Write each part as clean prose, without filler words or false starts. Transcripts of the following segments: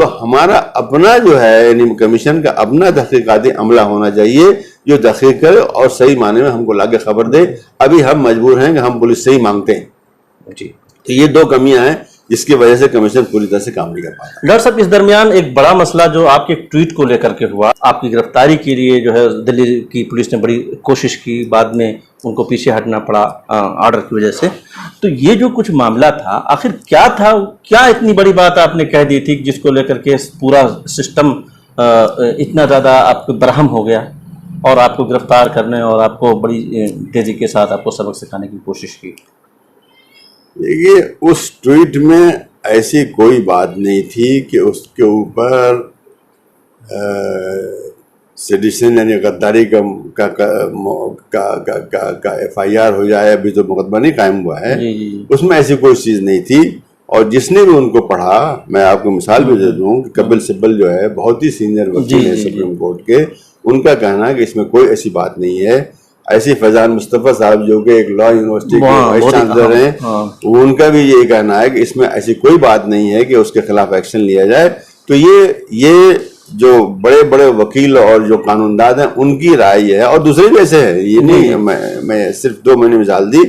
تو ہمارا اپنا جو ہے یعنی کمیشن کا اپنا تحقیقاتی عملہ ہونا چاہیے جو تحقیق کرے اور صحیح معنی میں ہم کو لا کے خبر دے. ابھی ہم مجبور ہیں کہ ہم پولیس سے ہی مانگتے ہیں جی. تو یہ دو کمیاں ہیں جس کی وجہ سے کمیشن پوری طرح سے کام نہیں کر پاتا. ڈاکٹر صاحب اس درمیان ایک بڑا مسئلہ جو آپ کے ٹویٹ کو لے کر کے ہوا، آپ کی گرفتاری کے لیے جو ہے دلی کی پولیس نے بڑی کوشش کی، بعد میں ان کو پیچھے ہٹنا پڑا آرڈر کی وجہ سے. تو یہ جو کچھ معاملہ تھا آخر کیا تھا؟ کیا اتنی بڑی بات آپ نے کہہ دی تھی جس کو لے کر کے پورا سسٹم اتنا زیادہ آپ کو برہم ہو گیا اور آپ کو گرفتار کرنے اور آپ کو بڑی تیزی کے ساتھ آپ کو سبق سکھانے کی کوشش کی؟ دیکھیے اس ٹویٹ میں ایسی کوئی بات نہیں تھی کہ اس کے اوپر سیڈیشن یعنی غداری کا ایف آئی آر ہو جائے. ابھی تو مقدمہ نہیں قائم ہوا ہے. اس میں ایسی کوئی چیز نہیں تھی. اور جس نے بھی ان کو پڑھا، میں آپ کو مثال بھی دے دوں کہ کپل سبل جو ہے بہت ہی سینئر وکیل ہیں سپریم کورٹ کے، ان کا کہنا ہے کہ اس میں کوئی ایسی بات نہیں ہے. ایسی فیضان مصطفیٰ صاحب جو کہ ایک لا یونیورسٹی کے وائس چانسلر ہیں، ان کا بھی یہی کہنا ہے کہ اس میں ایسی کوئی بات نہیں ہے کہ اس کے خلاف ایکشن لیا جائے. تو یہ جو بڑے بڑے وکیل اور جو قانون داز ہیں ان کی رائے یہ ہے، اور دوسرے بھی ایسے ہیں. یہ نہیں میں صرف دو میں نے مثال دی.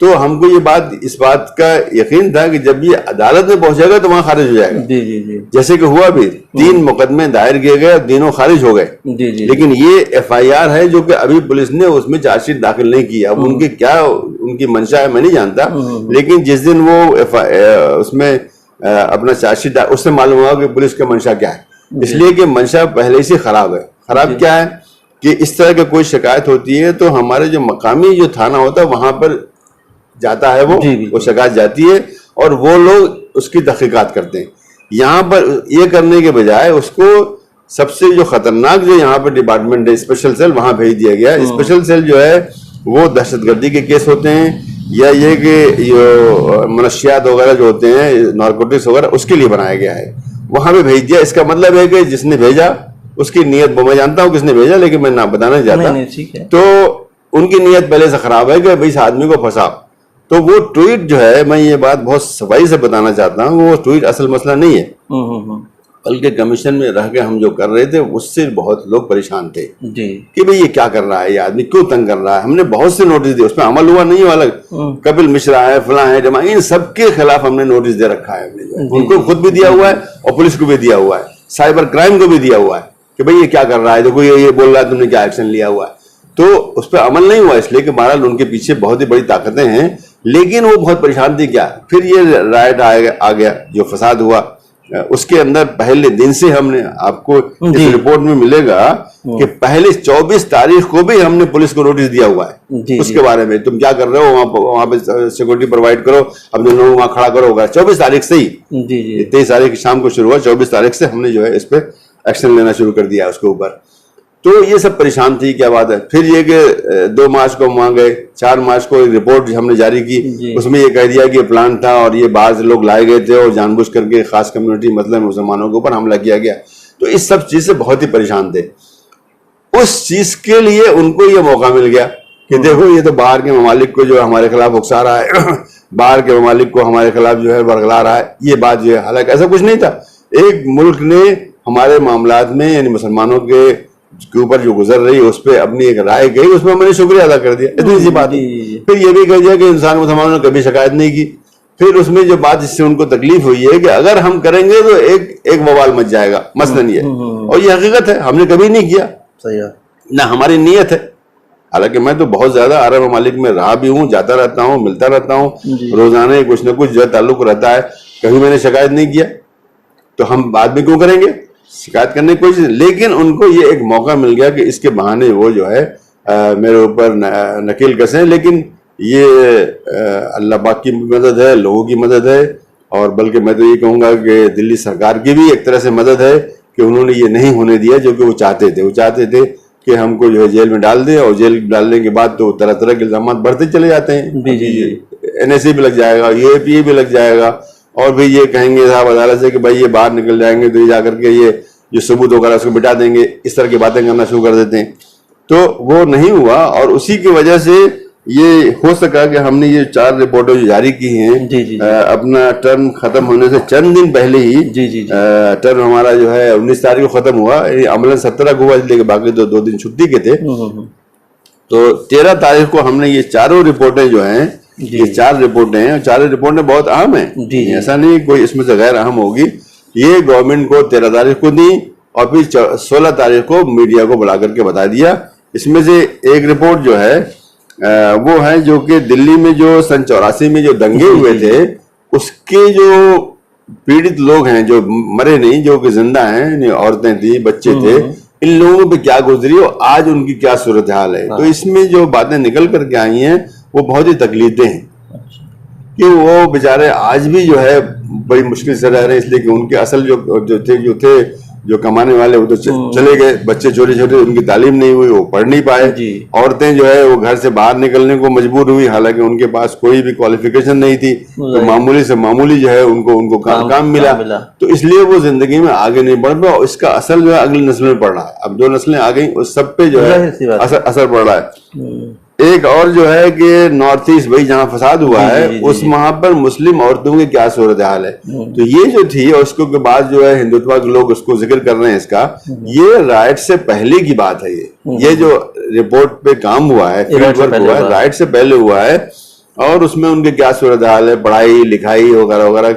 تو ہم کو اس بات کا یقین تھا کہ جب یہ عدالت میں پہنچے گا تو وہاں خارج ہو جائے گا. جیسے کہ ہوا بھی 3 مقدمے دائر کیے گئے اور تینوں خارج ہو گئے. لیکن یہ ایف آئی آر ہے جو کہ ابھی پولیس نے اس میں چارج شیٹ داخل نہیں کی. اب ان کی کیا ان کی منشا ہے میں نہیں جانتا، لیکن جس دن وہ اس میں اپنا چارج شیٹ اس سے معلوم ہوا کہ پولیس کا منشا کیا ہے. اس لیے کہ منشا پہلے سے خراب ہے. خراب کیا ہے کہ اس طرح کی کوئی شکایت ہوتی ہے تو ہمارے جو مقامی جو تھانہ ہوتا ہے وہاں پر جاتا ہے وہ شکایت جاتی ہے اور وہ لوگ اس کی تحقیقات کرتے ہیں. یہاں پر یہ کرنے کے بجائے اس کو سب سے جو خطرناک جو یہاں پر ڈپارٹمنٹ ہے اسپیشل سیل، وہاں بھیج دیا گیا. اسپیشل سیل جو ہے وہ دہشت گردی کے کیس ہوتے ہیں یا یہ کہ یہ منشیات وغیرہ جو ہوتے ہیں نارکوٹکس وغیرہ اس کے لیے بنایا گیا ہے. وہاں پہ بھیج دیا. اس کا مطلب ہے کہ جس نے بھیجا اس کی نیت، میں جانتا ہوں کس نے بھیجا لیکن میں نہ بتانا چاہتا. تو ان کی نیت پہلے سے خراب ہے کہ بھائی اس آدمی کو پھنسا. تو وہ ٹویٹ جو ہے، میں یہ بات بہت صفائی سے بتانا چاہتا ہوں، وہ ٹویٹ اصل مسئلہ نہیں ہے، بلکہ کمیشن میں رہ کے ہم جو کر رہے تھے اس سے بہت لوگ پریشان تھے کہ بھئی یہ کیا کر رہا ہے، یہ آدمی کیوں تنگ کر رہا ہے. ہم نے بہت سے نوٹس دیے، اس پہ عمل ہوا نہیں ہوا. کپل مشرا ہے، فلاں ہے، جمع، ان سب کے خلاف ہم نے نوٹس دے رکھا ہے. ان کو خود بھی دیا ہوا ہے اور پولیس کو بھی دیا ہوا ہے، سائبر کرائم کو بھی دیا ہوا ہے کہ بھئی یہ کیا کر رہا ہے، دیکھو یہ بول رہا ہے، تم نے کیا ایکشن لیا ہوا ہے. تو اس پہ عمل نہیں ہوا، اس لیے کہ بہرحال ان کے پیچھے بہت ہی بڑی طاقتیں ہیں. لیکن وہ بہت پریشان تھی. کیا پھر یہ رائٹ آ گیا جو فساد ہوا، اس کے اندر پہلے دن سے ہم نے آپ کو اس رپورٹ میں ملے گا کہ پہلے 24 تاریخ کو بھی ہم نے پولیس کو نوٹس دیا ہوا ہے اس کے بارے میں. تم کیا کر رہے ہو، وہاں پہ سیکورٹی پرووائڈ کرو، اپنے لوگوں وہاں کھڑا کرو ہوگا. 24 تاریخ سے ہی 23 تاریخ کی شام کو شروع ہوا، 24 تاریخ سے ہم نے جو ہے اس پہ ایکشن لینا شروع کر دیا اس کے اوپر. تو یہ سب پریشان تھی. کیا بات ہے. پھر یہ کہ 2 مارچ کو وہاں گئے، 4 مارچ کو ایک رپورٹ ہم نے جاری کی، اس میں یہ کہہ دیا کہ یہ پلان تھا اور یہ بعض لوگ لائے گئے تھے اور جان بوجھ کر کے خاص کمیونٹی مطلب مسلمانوں کے اوپر حملہ کیا گیا. تو اس سب چیز سے بہت ہی پریشان تھے. اس چیز کے لیے ان کو یہ موقع مل گیا کہ دیکھو یہ تو باہر کے ممالک کو جو ہمارے خلاف اکسا رہا ہے، باہر کے ممالک کو ہمارے خلاف جو ہے برگلا رہا ہے. یہ بات جو ہے حالانکہ ایسا کچھ نہیں تھا. ایک ملک نے ہمارے معاملات میں یعنی مسلمانوں کے اوپر جو گزر رہی ہے اس پہ اپنی ایک رائے گئی، اس میں میں نے شکریہ ادا کر دیا. اتنی سی بات. پھر یہ بھی کہہ دیا کہ انسان مسلمانوں نے کبھی شکایت نہیں کی. پھر اس میں جو بات اس سے ان کو تکلیف ہوئی ہے کہ اگر ہم کریں گے تو ایک بوال مچ جائے گا، مثلاً یہ. اور یہ حقیقت ہے، ہم نے کبھی نہیں کیا، نہ ہماری نیت ہے. حالانکہ میں تو بہت زیادہ عرب ممالک میں رہا بھی ہوں، جاتا رہتا ہوں، ملتا رہتا ہوں، روزانہ کچھ نہ کچھ جو تعلق رہتا ہے. کبھی میں نے شکایت نہیں کیا. تو ہم بعد میں کیوں کریں گے شکایت کرنے کی کوئی چیز. لیکن ان کو یہ ایک موقع مل گیا کہ اس کے بہانے وہ جو ہے میرے اوپر نکیل کسیں. لیکن یہ اللہ پاک کی مدد ہے، لوگوں کی مدد ہے، اور بلکہ میں تو یہ کہوں گا کہ دلی سرکار کی بھی ایک طرح سے مدد ہے کہ انہوں نے یہ نہیں ہونے دیا جو کہ وہ چاہتے تھے. وہ چاہتے تھے کہ ہم کو جو ہے جیل میں ڈال دیں، اور جیل ڈالنے کے بعد تو طرح طرح کے الزامات بڑھتے چلے جاتے ہیں. NSA بھی لگ جائے گا، UAPA بھی لگ جائے گا، اور بھی یہ کہیں گے صاحب عدالت سے کہ بھائی یہ باہر نکل جائیں گے تو یہ جا کر کے یہ جو ثبوت وغیرہ اس کو بٹا دیں گے. اس طرح کی باتیں کرنا شروع کر دیتے ہیں. تو وہ نہیں ہوا، اور اسی کی وجہ سے یہ ہو سکا کہ ہم نے یہ 4 رپورٹیں جو جاری کی ہیں جی جی اپنا ٹرم ختم ہونے سے چند دن پہلے ہی جی جی ٹرم ہمارا جو ہے 19 تاریخ کو ختم ہوا، یعنی عملاً 17 کو ہوا، اس لیے باقی تو 2 دن چھٹی کے تھے. تو 13 تاریخ کو ہم نے یہ چاروں رپورٹیں جو ہیں، یہ 4 رپورٹیں ہیں، 4 رپورٹیں بہت اہم ہیں، ایسا نہیں کوئی اس میں سے غیر اہم ہوگی. یہ گورنمنٹ کو 13 تاریخ کو دی اور پھر 16 تاریخ کو میڈیا کو بلا کر کے بتا دیا. اس میں سے ایک رپورٹ جو ہے وہ ہے جو کہ دلی میں جو سن 84 میں جو دنگے ہوئے تھے اس کے جو پیڑت لوگ ہیں، جو مرے نہیں، جو کہ زندہ ہیں، عورتیں تھیں، بچے تھے، ان لوگوں پہ کیا گزری اور آج ان کی کیا صورتحال ہے. تو اس میں جو باتیں نکل کر کے آئی ہیں وہ بہت ہی تکلیف دہ ہیں کہ وہ بیچارے آج بھی جو ہے بڑی مشکل سے رہ رہے ہیں، اس لیے کہ ان کے اصل جو کمانے والے وہ تو چلے گئے، بچے چھوٹے چھوٹے، ان کی تعلیم نہیں ہوئی، وہ پڑھ نہیں پائے. عورتیں جو ہے وہ گھر سے باہر نکلنے کو مجبور ہوئی، حالانکہ ان کے پاس کوئی بھی کوالیفیکیشن نہیں تھی، تو معمولی سے معمولی جو ہے ان کو کام ملا، تو اس لیے وہ زندگی میں آگے نہیں بڑھ پا. اس کا اثر جو ہے اگلی نسل میں پڑ رہا ہے. اب جو نسلیں آ گئیں اس سب پہ جو ہے اثر پڑ رہا ہے. ایک اور جو ہے کہ نارتھ ایسٹ بھائی جہاں فساد ہوا ہے اس وہاں پر مسلم عورتوں کی کیا صورتحال ہے. تو یہ جو تھی، اور اس کے بعد جو ہے ہندوتوا کے لوگ اس کو ذکر کر رہے ہیں، اس کا یہ رائٹ سے پہلے کی بات ہے. یہ جو رپورٹ پہ کام ہوا ہے، فیلڈ ورک ہوا ہے، رائٹ سے پہلے ہوا ہے، اور اس میں ان کے کیا صورتحال ہے، پڑھائی لکھائی وغیرہ وغیرہ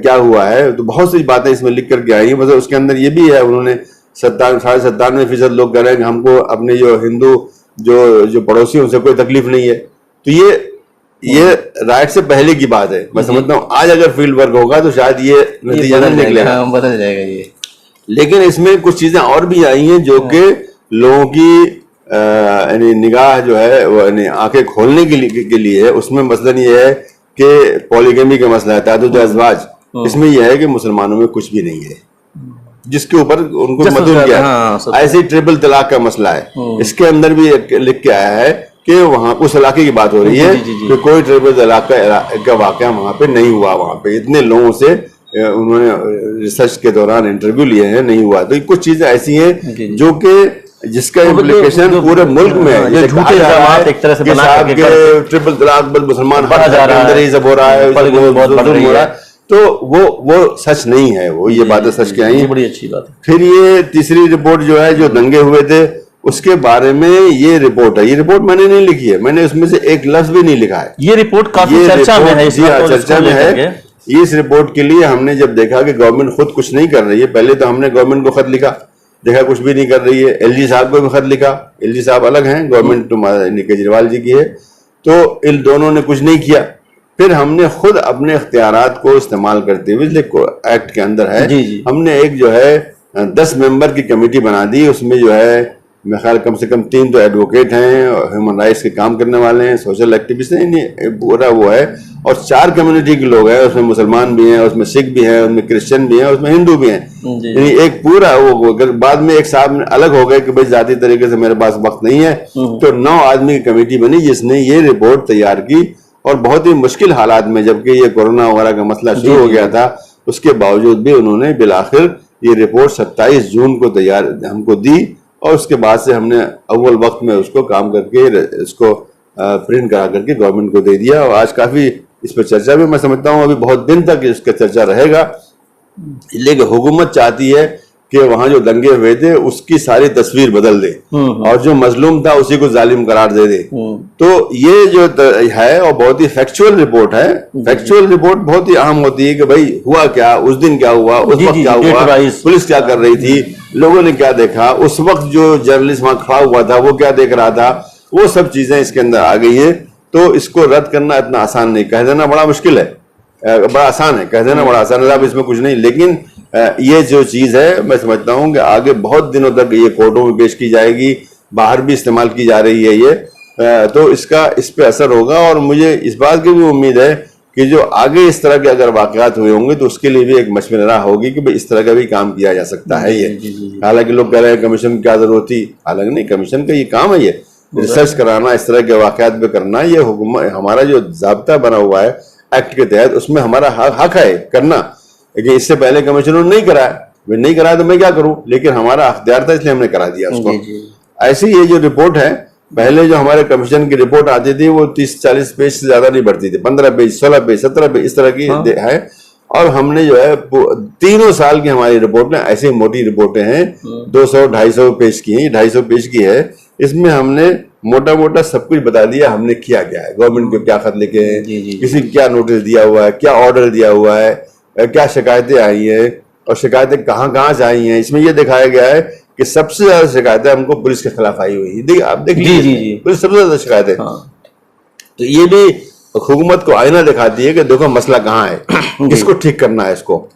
کیا ہوا ہے. تو بہت سی باتیں اس میں لکھ کر کے آئی ہیں. مطلب اس کے اندر یہ بھی ہے، انہوں نے 97% لوگ کہہ رہے ہیں کہ ہم کو اپنے جو ہندو جو پڑوسی ان سے کوئی تکلیف نہیں ہے. تو یہ رائٹ سے پہلے کی بات ہے. میں سمجھتا ہوں آج اگر فیلڈ ورک ہوگا تو شاید یہ نتیجہ نہیں نکلے گا، بدل جائے گا یہ. لیکن اس میں کچھ چیزیں اور بھی آئی ہیں جو کہ لوگوں کی یعنی نگاہ جو ہے وہ یعنی آنکھیں کھولنے کے لیے ہے. اس میں مثلاً یہ ہے کہ پولیگیمی کا مسئلہ ہے، تعدد ازواج. اس میں یہ ہے کہ مسلمانوں میں کچھ بھی نہیں ہے جس کے اوپر ان کو مدعو کیا ہے. ایسے ٹرپل طلاق کا مسئلہ ہے، اس کے اندر بھی لکھ کے آیا ہے کہ وہاں اس علاقے کی بات ہو رہی ہے کہ کوئی ٹرپل طلاق کا واقعہ وہاں پہ نہیں ہوا. وہاں پہ اتنے لوگوں سے انہوں نے ریسرچ کے دوران انٹرویو لیے ہیں، نہیں ہوا. تو کچھ چیزیں ایسی ہیں جو کہ جس کا امپلیکیشن پورے ملک میں ہے. ٹرپل طلاق مسلمان اندر ہی سب ہو رہا ہے، تو وہ سچ نہیں ہے. وہ یہ باتیں سچ کے آئی ہیں. بڑی اچھی بات ہے. پھر یہ تیسری رپورٹ جو ہے جو دنگے ہوئے تھے اس کے بارے میں یہ رپورٹ ہے. یہ رپورٹ میں نے نہیں لکھی ہے، میں نے اس میں سے ایک لفظ بھی نہیں لکھا ہے. یہ رپورٹ کافی چرچا میں ہے. جی ہاں، چرچا میں ہے. اس رپورٹ کے لیے ہم نے جب دیکھا کہ گورنمنٹ خود کچھ نہیں کر رہی ہے، پہلے تو ہم نے گورنمنٹ کو خط لکھا، دیکھا کچھ بھی نہیں کر رہی ہے. ایل جی صاحب کو بھی خط لکھا، ایل جی صاحب الگ ہیں، گورنمنٹ کیجریوال جی کی ہے، تو ان دونوں نے کچھ نہیں کیا. پھر ہم نے خود اپنے اختیارات کو استعمال کرتے ہوئے ایکٹ کے اندر ہے، ہم نے ایک جو ہے 10 ممبر کی کمیٹی بنا دی. اس میں جو ہے میرے خیال کم سے کم 3 تو ایڈوکیٹ ہیں، ہیومن رائٹس کے کام کرنے والے ہیں، سوشل ایکٹیوسٹ ہیں، پورا وہ ہے، اور 4 کمیونٹی کے لوگ ہیں. اس میں مسلمان بھی ہیں، اس میں سکھ بھی ہیں، اس میں کرسچن بھی ہیں، اس میں ہندو بھی ہیں. یعنی ایک پورا وہ بعد میں ایک صاحب الگ ہو گئے کہ بھائی ذاتی طریقے سے میرے پاس وقت نہیں ہے، تو 9 آدمی کی کمیٹی بنی جس نے یہ رپورٹ تیار کی. اور بہت ہی مشکل حالات میں، جبکہ یہ کورونا وغیرہ کا مسئلہ شروع ہو گیا تھا، اس کے باوجود بھی انہوں نے بالآخر یہ رپورٹ 27 جون کو تیار ہم کو دی. اور اس کے بعد سے ہم نے اول وقت میں اس کو کام کر کے اس کو پرنٹ کرا کر کے گورنمنٹ کو دے دیا. اور آج کافی اس پر چرچا بھی، میں سمجھتا ہوں ابھی بہت دن تک اس کا چرچا رہے گا. لیکن حکومت چاہتی ہے کہ وہاں جو دنگے ہوئے تھے اس کی ساری تصویر بدل دے اور جو مظلوم تھا اسی کو ظالم قرار دے دے. تو یہ جو ہے اور بہت ہی فیکچوئل رپورٹ ہے. فیکچوئل رپورٹ بہت ہی اہم ہوتی ہے کہ بھائی ہوا کیا، اس دن کیا ہوا، اس وقت کیا ہوا، پولیس کیا کر رہی تھی، لوگوں نے کیا دیکھا، اس وقت جو جرنلسٹ وہاں کھڑا ہوا تھا وہ کیا دیکھ رہا تھا، وہ سب چیزیں اس کے اندر آ گئی ہیں. تو اس کو رد کرنا اتنا آسان نہیں، کہہ دینا بڑا مشکل ہے، بڑا آسان ہے، کہہ دینا بڑا آسان ہے، اب اس میں کچھ نہیں. لیکن یہ جو چیز ہے میں سمجھتا ہوں کہ آگے بہت دنوں تک یہ کورٹوں میں پیش کی جائے گی، باہر بھی استعمال کی جا رہی ہے یہ، تو اس پہ اثر ہوگا. اور مجھے اس بات کی بھی امید ہے کہ جو آگے اس طرح کے اگر واقعات ہوئے ہوں گے تو اس کے لیے بھی ایک مشورہ ہوگی کہ اس طرح کا بھی کام کیا جا سکتا ہے. یہ حالانکہ لوگ کہہ رہے ہیں کمیشن کی کیا ضرورت تھی، حالانکہ نہیں، کمیشن کا یہ کام ہے، یہ ریسرچ کرانا، اس طرح کے واقعات پہ کرنا. یہ حکومت ہمارا جو ضابطہ بنا ہوا ہے ایکٹ کے تحت، اس میں ہمارا حق ہے کرنا. لیکن اس سے پہلے کمیشنر نے نہیں کرایا تو میں کیا کروں، لیکن ہمارا اختیار تھا اس لیے ہم نے کرا دیا اس کو. ایسی یہ جو رپورٹ ہے پہلے جو ہمارے کمیشن کی رپورٹ آتی تھی وہ 30-40 پیج سے زیادہ نہیں بڑھتی تھی, 15 پیج, 16 پیج, 17 پیج اس طرح کی ہے. اور ہم نے جو ہے 3 سال کی ہماری رپورٹیں ایسی موٹی رپورٹیں ہیں, 200-250 پیج کی ہیں, 250 پیج کی ہے. اس میں ہم نے موٹا موٹا سب کچھ بتا دیا ہم نے کیا کیا ہے, گورنمنٹ کو کیا خط لکھے ہیں, کسی کو کیا نوٹس دیا ہوا ہے, کیا آرڈر دیا ہوا ہے, کیا شکایتیں آئی ہیں اور شکایتیں کہاں کہاں سے آئی ہیں. اس میں یہ دکھایا گیا ہے کہ سب سے زیادہ شکایتیں ہم کو پولیس کے خلاف آئی ہوئی ہیں. آپ دیکھ لیجیے پولیس سب سے زیادہ شکایتیں. تو یہ بھی حکومت کو آئینہ دکھاتی ہے کہ دیکھو مسئلہ کہاں ہے, اس کو ٹھیک کرنا ہے. اس کو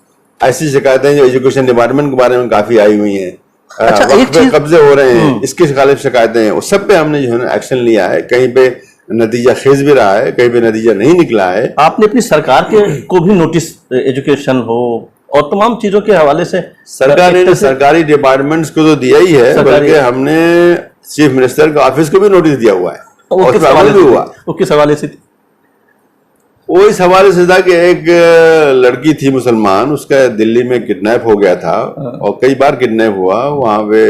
ایسی شکایتیں جو ایجوکیشن ڈپارٹمنٹ کے بارے میں کافی آئی ہوئی ہیں, وقت پہ قبضے ہو رہے ہیں, اس کے خلاف شکایتیں ہیں, اس سب پہ ہم نے جو ہے نا ایکشن لیا ہے. کہیں پہ نتیجہ خیز بھی رہا ہے, کہیں پہ نتیجہ نہیں نکلا ہے. آپ نے اپنی سرکار کے کو بھی نوٹس ایجوکیشن ہو اور تمام چیزوں کے حوالے سے سرکاری ڈپارٹمنٹس کو تو دیا ہی ہے, بلکہ ہم نے چیف منسٹر کے آفس کو بھی نوٹس دیا ہوا ہے. اور کس حوالے سے؟ وہ اس حوالے سے تھا کہ ایک لڑکی تھی مسلمان, اس کا دلی میں کڈنیپ ہو گیا تھا اور کئی بار کڈنیپ ہوا. وہاں پہ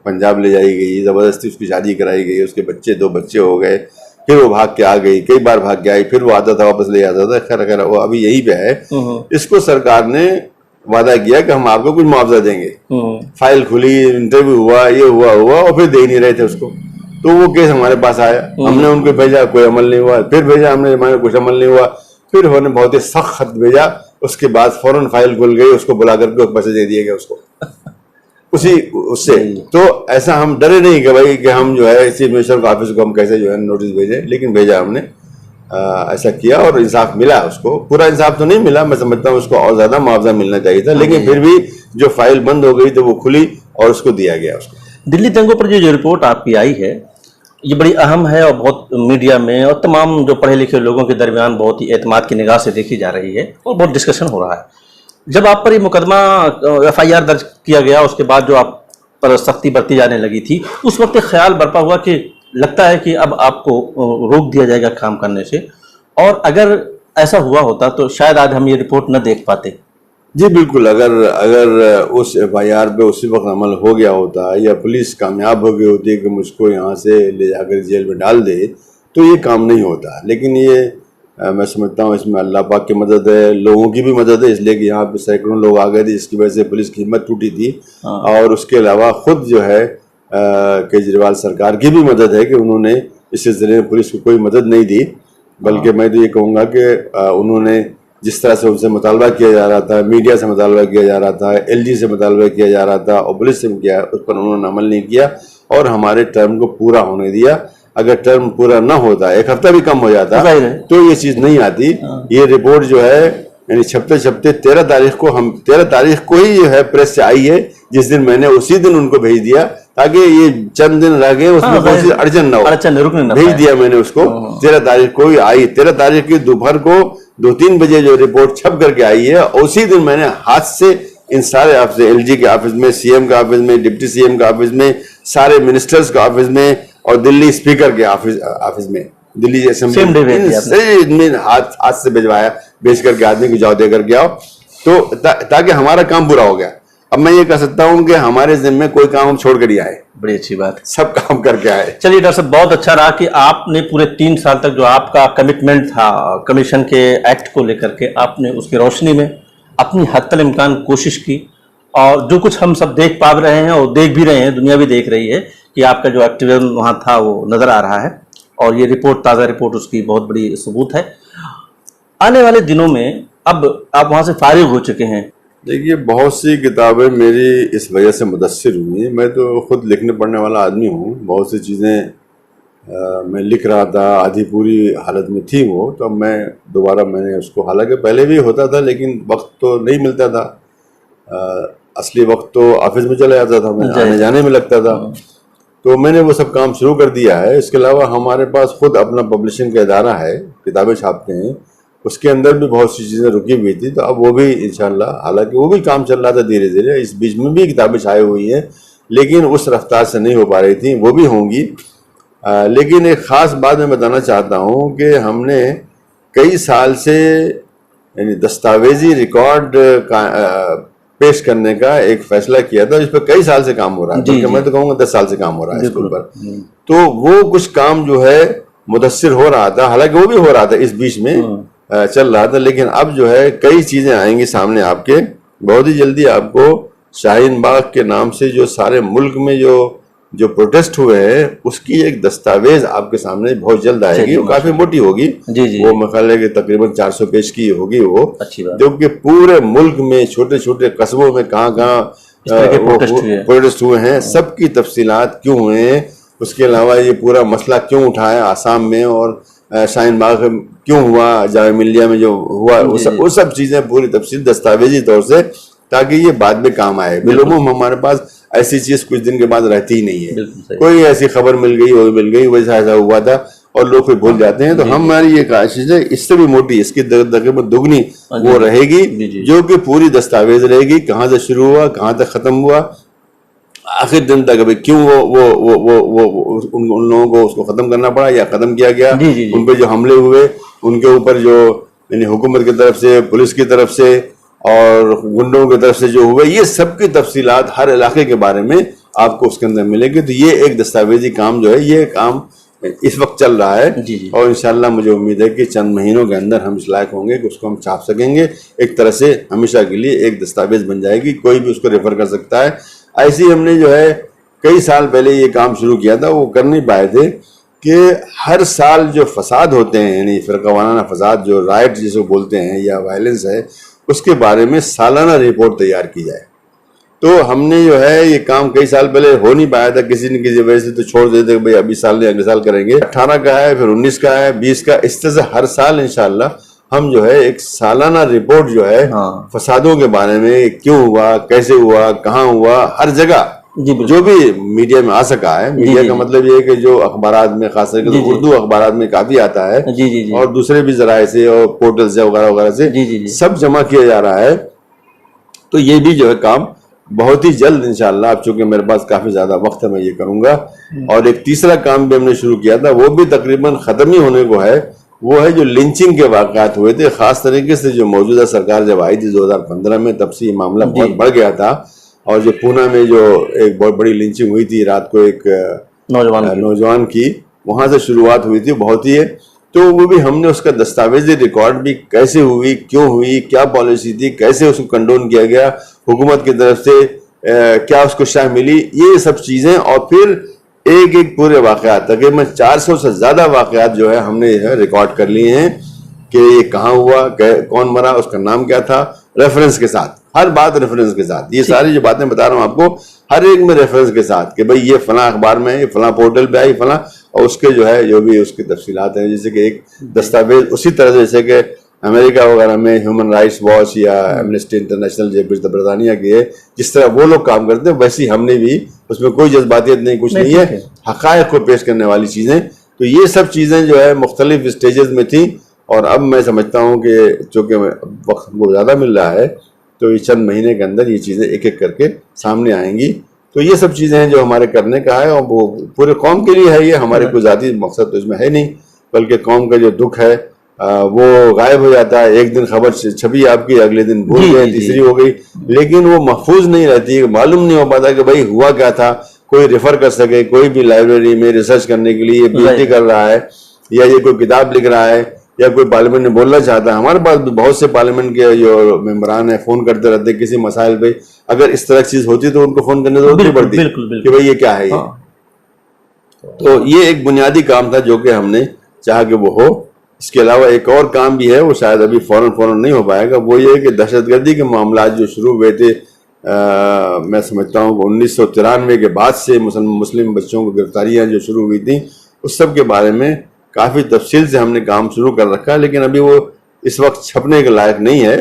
پنجاب لے جائی گئی, زبردستی اس کی شادی کرائی گئی, اس کے 2 بچے ہو گئے, پھر وہ بھاگ کے آ گئی, کئی بار بھاگ کے آئی, پھر وہ آتا تھا واپس لے آتا تھا. خیر وہ ابھی یہی پہ ہے. اس کو سرکار نے وعدہ کیا کہ ہم آپ کو کچھ معاوضہ دیں گے. فائل کھلی, انٹرویو ہوا, یہ ہوا اور پھر دے نہیں رہے تھے اس کو. تو وہ کیس ہمارے پاس آیا, ہم نے ان کو بھیجا, کوئی عمل نہیں ہوا. پھر بھیجا ہم نے, ہمارے کچھ عمل نہیں ہوا. پھر انہوں نے بہت ہی سخت خط بھیجا, اس کے بعد فوراً فائل کھل گئی, اس کو بلا کر کے پیسے دے دیے گئے اس کو اس سے. تو ایسا ہم ڈرے نہیں کہ بھائی کہ ہم جو ہے چیف منسٹر کے آفس کو ہم کیسے جو ہے نوٹس بھیجیں, لیکن بھیجا ہم نے. ایسا کیا اور انصاف ملا اس کو. پورا انصاف تو نہیں ملا, میں سمجھتا ہوں اس کو اور زیادہ معاوضہ ملنا چاہیے تھا, لیکن پھر بھی جو فائل بند ہو گئی تو وہ کھلی اور اس کو دیا گیا. اس کو دلی دنگوں پر جو رپورٹ آپ کی آئی ہے یہ بڑی اہم ہے اور بہت میڈیا میں اور تمام جو پڑھے لکھے لوگوں کے درمیان بہت ہی اعتماد کی نگاہ سے دیکھی جا رہی ہے اور بہت ڈسکشن ہو رہا ہے. جب آپ پر یہ مقدمہ FIR درج کیا گیا, اس کے بعد جو آپ پر سختی برتی جانے لگی تھی, اس وقت ایک خیال برپا ہوا کہ لگتا ہے کہ اب آپ کو روک دیا جائے گا کام کرنے سے, اور اگر ایسا ہوا ہوتا تو شاید آج ہم یہ رپورٹ نہ دیکھ پاتے. جی بالکل, اگر اس FIR پہ اسی وقت عمل ہو گیا ہوتا یا پولیس کامیاب ہو گئی ہوتی کہ مجھ کو یہاں سے لے جا کر جیل میں ڈال دے تو یہ کام نہیں ہوتا. لیکن یہ میں سمجھتا ہوں اس میں اللہ پاک کی مدد ہے, لوگوں کی بھی مدد ہے, اس لیے کہ یہاں پہ سینکڑوں لوگ آ گئے تھے, جس کی وجہ سے پولیس کی ہمت ٹوٹی تھی. اور اس کے علاوہ خود جو ہے کیجریوال سرکار کی بھی مدد ہے کہ انہوں نے اس سلسلے میں پولیس کو کوئی مدد نہیں دی, بلکہ میں تو یہ کہوں گا کہ انہوں نے جس طرح سے ان سے مطالبہ کیا جا رہا تھا, میڈیا سے مطالبہ کیا جا رہا تھا, LG سے مطالبہ کیا جا رہا تھا اور پولیس سے کیا, اس پر انہوں نے عمل نہیں کیا اور ہمارے ٹرم کو پورا ہونے دیا. اگر ٹرم پورا نہ ہوتا, 1 ہفتہ بھی کم ہو جاتا تو یہ چیز نہیں آتی. یہ رپورٹ جو ہے یعنی چھپتے 13 تاریخ کو ہی جو ہے پریس سے آئی ہے, جس دن میں نے اسی دن ان کو بھیج دیا تاکہ یہ چند دن رہ گئے, اس میں کوئی چیز ارجن نہ ہو. بھیج دیا میں نے اس کو, 13 تاریخ کو ہی آئی. 13 تاریخ کی دوپہر کو 2-3 بجے جو رپورٹ چھپ کر کے آئی ہے, اسی دن میں نے ہاتھ سے ان سارے آفس, LG کے آفس میں, CM کے آفس میں, ڈپٹی CM کے آفس میں, سارے منسٹرز کے آفس میں اور دلی اسپیکر کے آفس میں, دلی اسمبلی میں ہاتھ سے بھیجوایا, بھیج کر کے آدمی کو جاؤ دے کر کے آؤ, تو تاکہ ہمارا کام پورا ہو گیا. اب میں یہ کہہ سکتا ہوں کہ ہمارے ذمہ کوئی کام ہم چھوڑ کر ہی آئے. بڑی اچھی بات, سب کام کر کے آئے. چلیے ڈاکٹر صاحب, بہت اچھا رہا کہ آپ نے پورے 3 سال تک جو آپ کا کمٹمنٹ تھا کمیشن کے ایکٹ کو لے کر کے, آپ نے اس کی روشنی میں اپنی حتی الامکان کوشش کی, اور جو کچھ ہم سب دیکھ پا رہے ہیں اور دیکھ بھی رہے ہیں, دنیا بھی دیکھ رہی ہے کہ آپ کا جو ایکٹیویزم وہاں تھا وہ نظر آ رہا ہے, اور یہ رپورٹ, تازہ رپورٹ اس کی بہت بڑی ثبوت ہے. آنے والے دنوں میں اب آپ وہاں سے فارغ ہو چکے ہیں. دیکھیے بہت سی کتابیں میری اس وجہ سے متاثر ہوئی ہیں. میں تو خود لکھنے پڑھنے والا آدمی ہوں. بہت سی چیزیں میں لکھ رہا تھا, آدھی پوری حالت میں تھی وہ, تو اب میں دوبارہ میں نے اس کو, حالانکہ پہلے بھی ہوتا تھا لیکن وقت تو نہیں ملتا تھا, اصلی وقت تو آفس میں چلا جاتا تھا, میں آنے جانے میں لگتا تھا, تو میں نے وہ سب کام شروع کر دیا ہے. اس کے علاوہ ہمارے پاس خود اپنا پبلشنگ کا ادارہ ہے, کتابیں چھاپتے ہیں, اس کے اندر بھی بہت سی چیزیں رکی ہوئی تھی, تو اب وہ بھی انشاءاللہ, حالانکہ وہ بھی کام چل رہا تھا دھیرے دھیرے, اس بیچ میں بھی کتابیں چھائے ہوئی ہیں لیکن اس رفتار سے نہیں ہو پا رہی تھیں, وہ بھی ہوں گی. لیکن ایک خاص بات میں بتانا چاہتا ہوں کہ ہم نے کئی سال سے یعنی دستاویزی ریکارڈ پیش کرنے کا ایک فیصلہ کیا تھا، جس پہ کئی سال سے کام ہو رہا ہے، بلکہ میں تو کہوں گا 10 سال سے کام ہو رہا ہے اس کے اوپر. تو وہ کچھ کام جو ہے مدثر ہو رہا تھا، حالانکہ وہ بھی ہو رہا تھا اس بیچ میں چل رہا تھا، لیکن اب جو ہے کئی چیزیں آئیں گی سامنے آپ کے بہت ہی جلدی. آپ کو شاہین باغ کے نام سے جو سارے ملک میں جو پروٹیسٹ ہوئے ہیں اس کی ایک دستاویز آپ کے سامنے بہت جلد آئے گی. وہ کافی موٹی ہوگی، وہ میں خیال ہے کہ تقریباً 400 پیج کی ہوگی وہ، جو کہ پورے ملک میں چھوٹے چھوٹے قصبوں میں کہاں پروٹیسٹ ہوئے ہیں، سب کی تفصیلات کیوں ہوئے ہیں، اس کے علاوہ یہ پورا مسئلہ کیوں اٹھا ہے آسام میں، اور شاہین باغ کیوں ہوا، جامعہ ملیہ میں جو ہوا، وہ سب چیزیں پوری تفصیل دستاویزی طور سے، تاکہ یہ بعد میں کام آئے. بالعموم ہمارے پاس ایسی چیز کچھ دن کے بعد رہتی ہی نہیں ہے، کوئی ایسی خبر مل گئی ویسا ایسا ہوا تھا اور لوگ پھر بھول جاتے ہیں. تو ہماری یہ کوشش ہے اس سے بھی موٹی، اس کی تقریباً دگنی وہ رہے گی، جو کہ پوری دستاویز رہے گی، کہاں سے شروع ہوا، کہاں تک ختم ہوا، آخر دن تک ابھی کیوں وہ ان لوگوں کو اس کو ختم کرنا پڑا یا ختم کیا گیا، ان پہ جو حملے ہوئے، ان کے اوپر جو یعنی حکومت کی طرف سے، پولیس کی طرف سے اور گنڈوں کی طرف سے جو ہوئے، یہ سب کی تفصیلات ہر علاقے کے بارے میں آپ کو اس کے اندر ملے گی. تو یہ ایک دستاویزی کام جو ہے، یہ کام اس وقت چل رہا ہے، اور انشاءاللہ مجھے امید ہے کہ چند مہینوں کے اندر ہم اس لائق ہوں گے کہ اس کو ہم چھاپ سکیں گے. ایک طرح سے ہمیشہ کے لیے ایک دستاویز بن جائے گی، کوئی بھی اس کو ریفر کر سکتا ہے. ایسی ہم نے جو ہے کئی سال پہلے یہ کام شروع کیا تھا، وہ کر نہیں پائے تھے کہ ہر سال جو فساد ہوتے ہیں، یعنی فرقہ وارانہ فساد، جو رائٹ جسے بولتے ہیں یا وائلنس ہے، اس کے بارے میں سالانہ رپورٹ تیار کی جائے. تو ہم نے جو ہے یہ کام کئی سال پہلے ہو نہیں پایا تھا، کسی نہ کسی وجہ سے تو چھوڑ دیتے کہ بھائی ابھی سال نہیں اگلے سال کریں گے. 18 کا ہے، پھر 19 کا ہے، 20 کا، اس طرح سے ہر سال انشاءاللہ ہم جو ہے ایک سالانہ رپورٹ جو ہے فسادوں کے بارے میں، کیوں ہوا، کیسے ہوا، کہاں ہوا، ہر جگہ جو بھی میڈیا میں آ سکا ہے. میڈیا کا مطلب یہ ہے کہ جو اخبارات میں، خاص کر کے اردو اخبارات میں کافی آتا ہے، اور دوسرے بھی ذرائع سے اور پورٹل سے وغیرہ وغیرہ سے سب جمع کیا جا رہا ہے. تو یہ بھی جو ہے کام بہت ہی جلد انشاءاللہ، اب چونکہ میرے پاس کافی زیادہ وقت ہے میں یہ کروں گا. اور ایک تیسرا کام بھی ہم نے شروع کیا تھا، وہ بھی تقریباً ختم ہی ہونے کو ہے. وہ ہے جو لنچنگ کے واقعات ہوئے تھے، خاص طریقے سے جو موجودہ سرکار جب آئی تھی 2015 میں، تب سے یہ معاملہ بہت بڑھ گیا تھا. اور جو پونا میں جو ایک بہت بڑی لنچنگ ہوئی تھی رات کو ایک نوجوان کی، وہاں سے شروعات ہوئی تھی بہت ہی ہے. تو وہ بھی ہم نے اس کا دستاویزی ریکارڈ بھی، کیسے ہوئی، کیوں ہوئی، کیا پالیسی تھی، کیسے اس کو کنڈون کیا گیا حکومت کی طرف سے، کیا اس کو شاہ ملی، یہ سب چیزیں. اور پھر ایک ایک پورے واقعات، تقریباً 400 سے زیادہ واقعات جو ہے ہم نے ریکارڈ کر لیے ہیں کہ یہ کہاں ہوا، کون مرا، اس کا نام کیا تھا، ریفرنس کے ساتھ، ہر بات ریفرنس کے ساتھ. یہ ساری جو باتیں بتا رہا ہوں آپ کو، ہر ایک میں ریفرنس کے ساتھ کہ بھئی یہ فلاں اخبار میں ہے، یہ فلاں پورٹل پہ آئی، فلاں، اور اس کے جو ہے جو بھی اس کی تفصیلات ہیں. جیسے کہ ایک دستاویز اسی طرح سے جیسے کہ امریکہ وغیرہ میں ہیومن رائٹس واچ یا ایمنسٹی انٹرنیشنل جو برطانیہ کی ہے، جس طرح وہ لوگ کام کرتے ہیں، ویسے ہم نے بھی، اس میں کوئی جذباتیت نہیں، کچھ نہیں ہے، حقائق کو پیش کرنے والی چیزیں. تو یہ سب چیزیں جو ہے مختلف اسٹیجز میں تھیں، اور اب میں سمجھتا ہوں کہ چونکہ وقت کو زیادہ مل رہا ہے، تو یہ چند مہینے کے اندر یہ چیزیں ایک ایک کر کے سامنے آئیں گی. تو یہ سب چیزیں ہیں جو ہمارے کرنے کا ہے، اور وہ پورے قوم کے لیے ہے. یہ ہمارے کوئی ذاتی مقصد تو اس میں ہے نہیں، بلکہ قوم کا جو دکھ ہے وہ غائب ہو جاتا ہے. ایک دن خبر چھپی آپ کی، اگلے دن بھول گئے، تیسری ہو گئی، لیکن وہ محفوظ نہیں رہتی، معلوم نہیں ہو پاتا کہ بھائی ہوا کیا تھا. کوئی ریفر کر سکے، کوئی بھی لائبریری میں ریسرچ کرنے کے لیے یہ پی ایچ ڈی کر رہا ہے، یا یہ کوئی کتاب لکھ رہا ہے، یا کوئی پارلیمنٹ میں بولنا چاہتا ہے. ہمارے پاس بھی بہت سے پارلیمنٹ کے جو ممبران ہیں فون کرتے رہتے ہیں کسی مسائل پہ. اگر اس طرح چیز ہوتی تو ان کو فون کرنے کی ضرورت نہیں پڑتی کہ بھئی یہ کیا ہے. یہ تو یہ ایک بنیادی کام تھا جو کہ ہم نے چاہا کہ وہ ہو. اس کے علاوہ ایک اور کام بھی ہے، وہ شاید ابھی فوراً نہیں ہو پائے گا. وہ یہ کہ دہشت گردی کے معاملات جو شروع ہوئے تھے، میں سمجھتا ہوں کہ 1993 کے بعد سے مسلم بچوں کو گرفتاریاں جو شروع ہوئی تھیں، اس سب کے بارے میں کافی تفصیل سے ہم نے کام شروع کر رکھا ہے. لیکن ابھی وہ اس وقت چھپنے کے لائق نہیں ہے،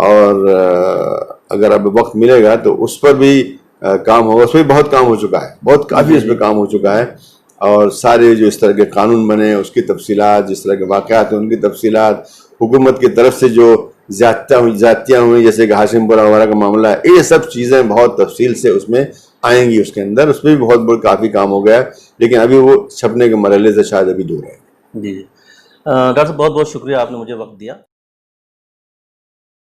اور اگر اب وقت ملے گا تو اس پر بھی کام ہوگا. اس پہ بہت کام ہو چکا ہے، بہت کافی اس پہ کام ہو چکا ہے. اور سارے جو اس طرح کے قانون بنے، اس کی تفصیلات، جس طرح کے واقعات ہیں ان کی تفصیلات، حکومت کی طرف سے جو زیادتیاں ہوئی جیسے کہ ہاشم پورہ وغیرہ کا معاملہ ہے، یہ سب چیزیں بہت تفصیل سے اس میں آئیں گی. اس کے اندر اس پہ بھی بہت کافی کام ہو گیا ہے، لیکن ابھی وہ چھپنے کے مرحلے سے شاید ابھی دور ہے. جی ڈاکٹر صاحب، بہت بہت شکریہ، آپ نے مجھے وقت دیا.